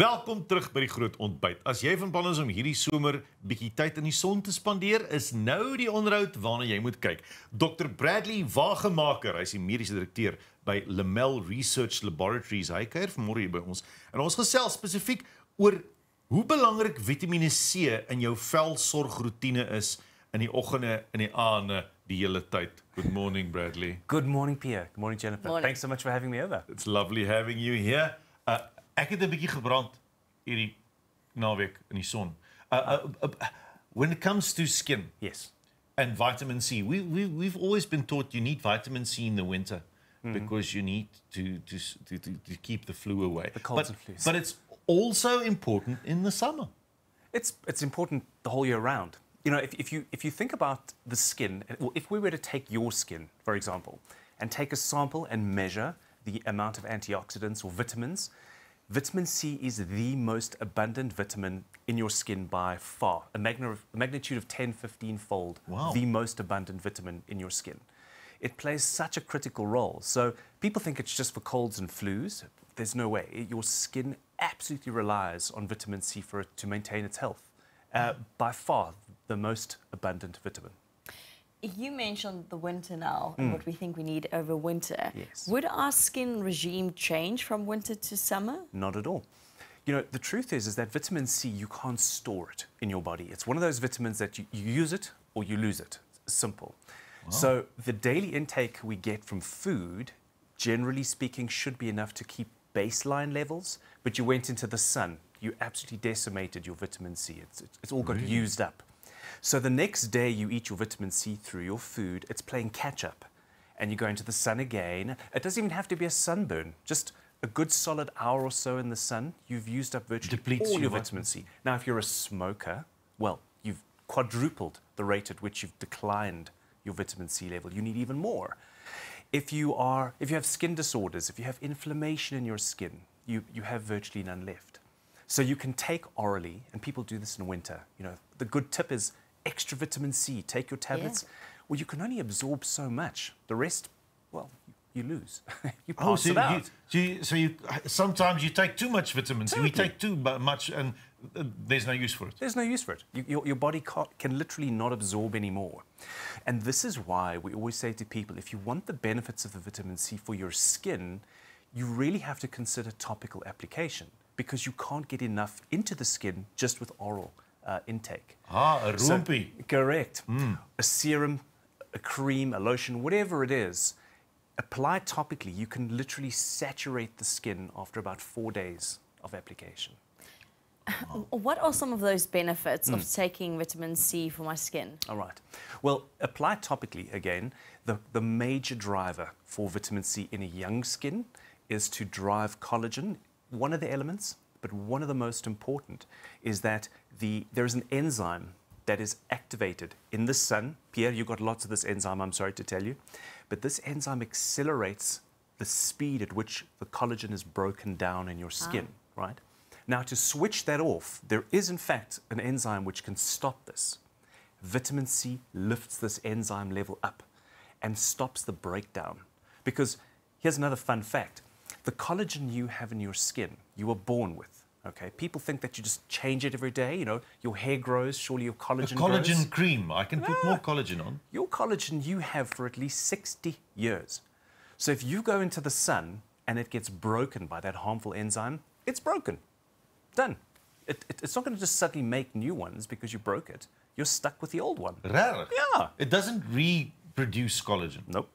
Welkom terug by die groot ontbyt. As jy van plan is om hierdie somer bietjie tyd in die son te spandeer, is nou die onderhoud waarna jy moet kyk. Dr. Bradley Wagemaker, hy is die mediese direkteur by Lamelle Research Laboratories. Hy kuier vanmôre hier by ons. En ons gesels spesifiek oor hoe belangrik Vitamien C in jou velsorgroetine is in die oggende en die aande die hele tyd. Good morning, Bradley. Good morning, Pierre. Good morning, Jennifer. Morning. Thanks so much for having me over. It's lovely having you here. Ek het 'n bietjie gebrand hierdie naweek in die son. When it comes to skin Yes. and vitamin C, we've always been taught you need vitamin C in the winter because you need to keep the flu away. The colds and flus. But it's also important in the summer. It's important the whole year round. You know, if you think about the skin, well, if we were to take your skin, for example, and take a sample and measure the amount of antioxidants or vitamins, Vitamin C is the most abundant vitamin in your skin by far, a magnitude of 10-15-fold, Wow. the most abundant vitamin in your skin. It plays such a critical role. So people think it's just for colds and flus. There's no way. Your skin absolutely relies on vitamin C for it to maintain its health. By far, the most abundant vitamin. You mentioned the winter now and what we think we need over winter. Yes. Would our skin regime change from winter to summer? Not at all. You know, the truth is that vitamin C, you can't store it in your body. It's one of those vitamins that you use it or you lose it. It's simple. Wow. So the daily intake we get from food, generally speaking, should be enough to keep baseline levels, but you went into the sun, you absolutely decimated your vitamin C. It's all got used up. So the next day you eat your vitamin C through your food, it's playing catch up. And you go into the sun again. It doesn't even have to be a sunburn. Just a good solid hour or so in the sun, you've used up virtually Depletes all your your vitamin C. Now, if you're a smoker, well, you've quadrupled the rate at which you've declined your vitamin C level. You need even more. If you have skin disorders, if you have inflammation in your skin, you have virtually none left. So you can take orally, and people do this in winter. You know, the good tip is extra vitamin C. Take your tablets. Yeah. Well, you can only absorb so much. The rest, well, you lose. You Oh, pass it out. Sometimes you take too much vitamin C. We Totally. take too much, and there's no use for it. There's no use for it. Your body can literally not absorb anymore. And this is why we always say to people, if you want the benefits of the vitamin C for your skin, you really have to consider topical application because you can't get enough into the skin just with oral intake. A roompie. So, correct. A serum, a cream, a lotion, whatever it is, applied topically, you can literally saturate the skin after about 4 days of application. What are some of those benefits of taking vitamin C for my skin? All right. Well, applied topically, again, the major driver for vitamin C in a young skin is to drive collagen. One of the elements, but one of the most important, is that there is an enzyme that is activated in the sun. Pierre, you've got lots of this enzyme, I'm sorry to tell you. But this enzyme accelerates the speed at which the collagen is broken down in your skin, right? Now, to switch that off, there is, in fact, an enzyme which can stop this. Vitamin C lifts this enzyme level up and stops the breakdown. Because here's another fun fact. The collagen you have in your skin, you were born with. Okay, people think that you just change it every day. You know, your hair grows, surely your collagen grows. Collagen cream. I can put more collagen on. Your collagen you have for at least 60 years. So if you go into the sun and it gets broken by that harmful enzyme, it's broken. Done. It's not going to just suddenly make new ones because you broke it. You're stuck with the old one. Rarig. Yeah. It doesn't reproduce collagen. Nope.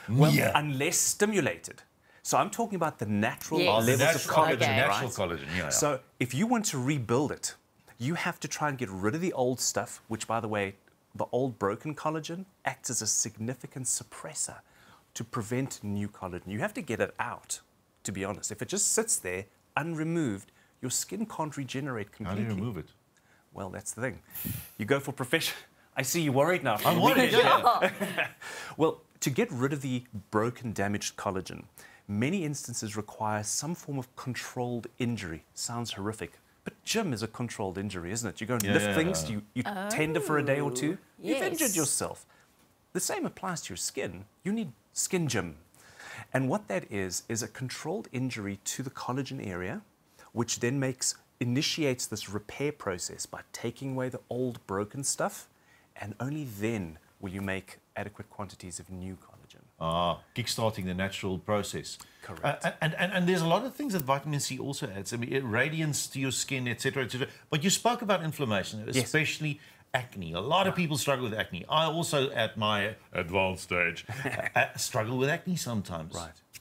Well, Yeah. unless stimulated. So I'm talking about the natural Yes. levels of collagen, Okay. Natural right? collagen, yeah. So if you want to rebuild it, you have to try and get rid of the old stuff, which, by the way, the old broken collagen acts as a significant suppressor to prevent new collagen. You have to get it out, to be honest. If it just sits there unremoved, your skin can't regenerate How completely. do you remove it? Well, that's the thing. You go for profession. I see you're worried now. I'm worried, yeah. Well, to get rid of the broken, damaged collagen, many instances require some form of controlled injury. Sounds horrific. But gym is a controlled injury, isn't it? You go and lift things, you tender for a day or two, you've injured yourself. The same applies to your skin. You need skin gym. And what that is a controlled injury to the collagen area which then initiates this repair process by taking away the old broken stuff, and only then will you make adequate quantities of new collagen. Kickstarting the natural process. Correct. And there's a lot of things that vitamin C also adds. I mean, it radiance to your skin, etc., etc. But you spoke about inflammation, especially acne. A lot of people struggle with acne. I also, at my advanced stage, struggle with acne sometimes.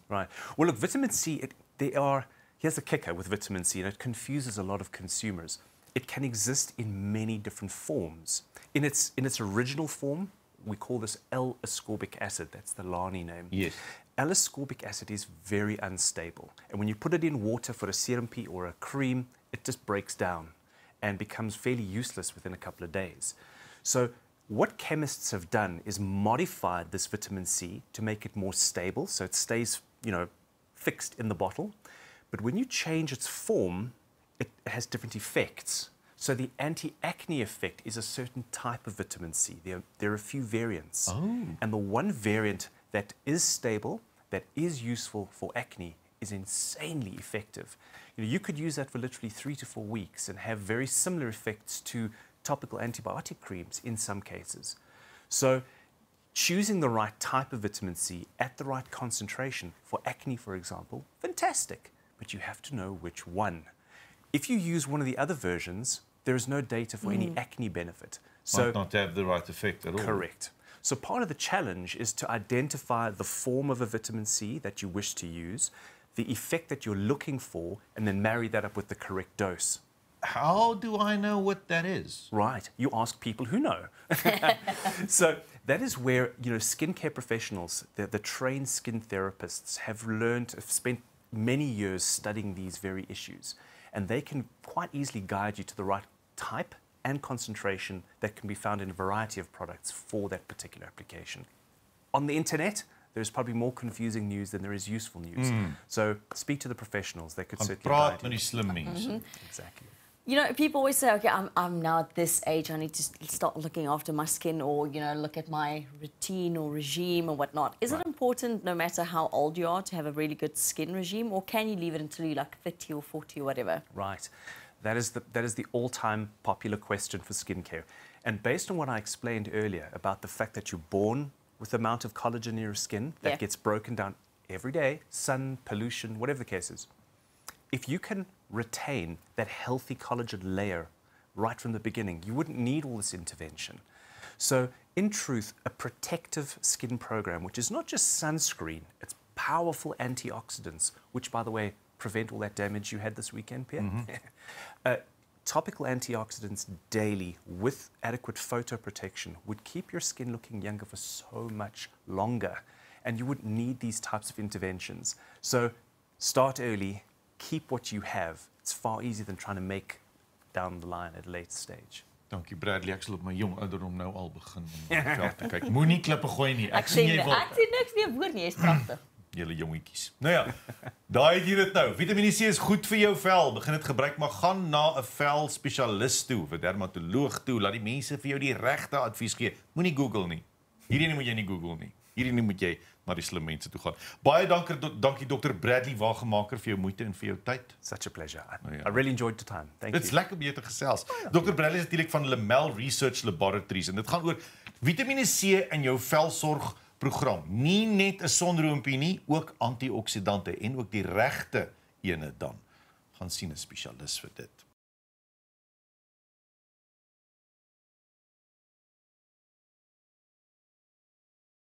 Right. Well, look, vitamin C, here's the kicker with vitamin C, and it confuses a lot of consumers. It can exist in many different forms. In its original form, we call this L-ascorbic acid. That's the Lani name. Yes. L-ascorbic acid is very unstable. And when you put it in water for a serum or a cream, it just breaks down and becomes fairly useless within a couple of days. So what chemists have done is modified this vitamin C to make it more stable, so it stays, fixed in the bottle. But when you change its form, it has different effects. So the anti-acne effect is a certain type of vitamin C. There are a few variants. And the one variant that is stable, that is useful for acne, is insanely effective. You could use that for literally 3 to 4 weeks and have very similar effects to topical antibiotic creams in some cases. So choosing the right type of vitamin C at the right concentration for acne, for example, fantastic. But you have to know which one. If you use one of the other versions, there is no data for any acne benefit. So Might not have the right effect at all. Correct. So part of the challenge is to identify the form of a vitamin C that you wish to use, the effect that you're looking for, and then marry that up with the correct dose. How do I know what that is? Right. You ask people who know. So that is where, skincare professionals, the trained skin therapists have spent many years studying these very issues. And they can quite easily guide you to the right type and concentration that can be found in a variety of products for that particular application. On the internet, there's probably more confusing news than there is useful news. So speak to the professionals. They could certainly guide Praat met you. die slim mense. Exactly. People always say, okay, I'm now at this age, I need to start looking after my skin or, look at my routine or regime or whatnot. Is it important, no matter how old you are, to have a really good skin regime, or can you leave it until you're like 30 or 40 or whatever? Right. That is the all-time popular question for skincare. And based on what I explained earlier about the fact that you're born with the amount of collagen in your skin that gets broken down every day, sun, pollution, whatever the case is, if you can retain that healthy collagen layer right from the beginning, you wouldn't need all this intervention. So in truth, a protective skin program, which is not just sunscreen, it's powerful antioxidants, which, by the way, prevent all that damage you had this weekend, Pierre. Topical antioxidants daily with adequate photoprotection would keep your skin looking younger for so much longer, and you wouldn't need these types of interventions. So start early, keep what you have. It's far easier than trying to make down the line at a later stage. Dankie Bradley, ek sal op my jong ouderdom nou al begin om na die veld te kyk. Moenie klippe gooi nie. Ek sien jy wil. Ek sien niks meer voor nie, jy's pragtig. Julle jongetjies. Nou ja, daai het jy dit nou. Vitamien C is goed vir jou vel. Begin dit gebruik, maar gaan na 'n velspesialis toe, 'n dermatoloog toe. Laat die mense vir jou die regte advies gee. Moenie Google nie. Hierdie moet jy nie Google nie. Hierdie moet jy na die slim mense toe gaan. Baie dankie Dr. Bradley Wagemaker vir jou moeite en vir jou tyd. Such a pleasure. I really enjoyed the time. Thank you. Dit's lekker om jou te gesels. Dr. Bradley is natuurlik van Lamelle Research Laboratories en dit gaan oor Vitamien C in jou velsorg program. Nie net 'n sonroompie nie, ook antioksidante en ook die regte ene dan. Gaan sien 'n spesialis vir dit.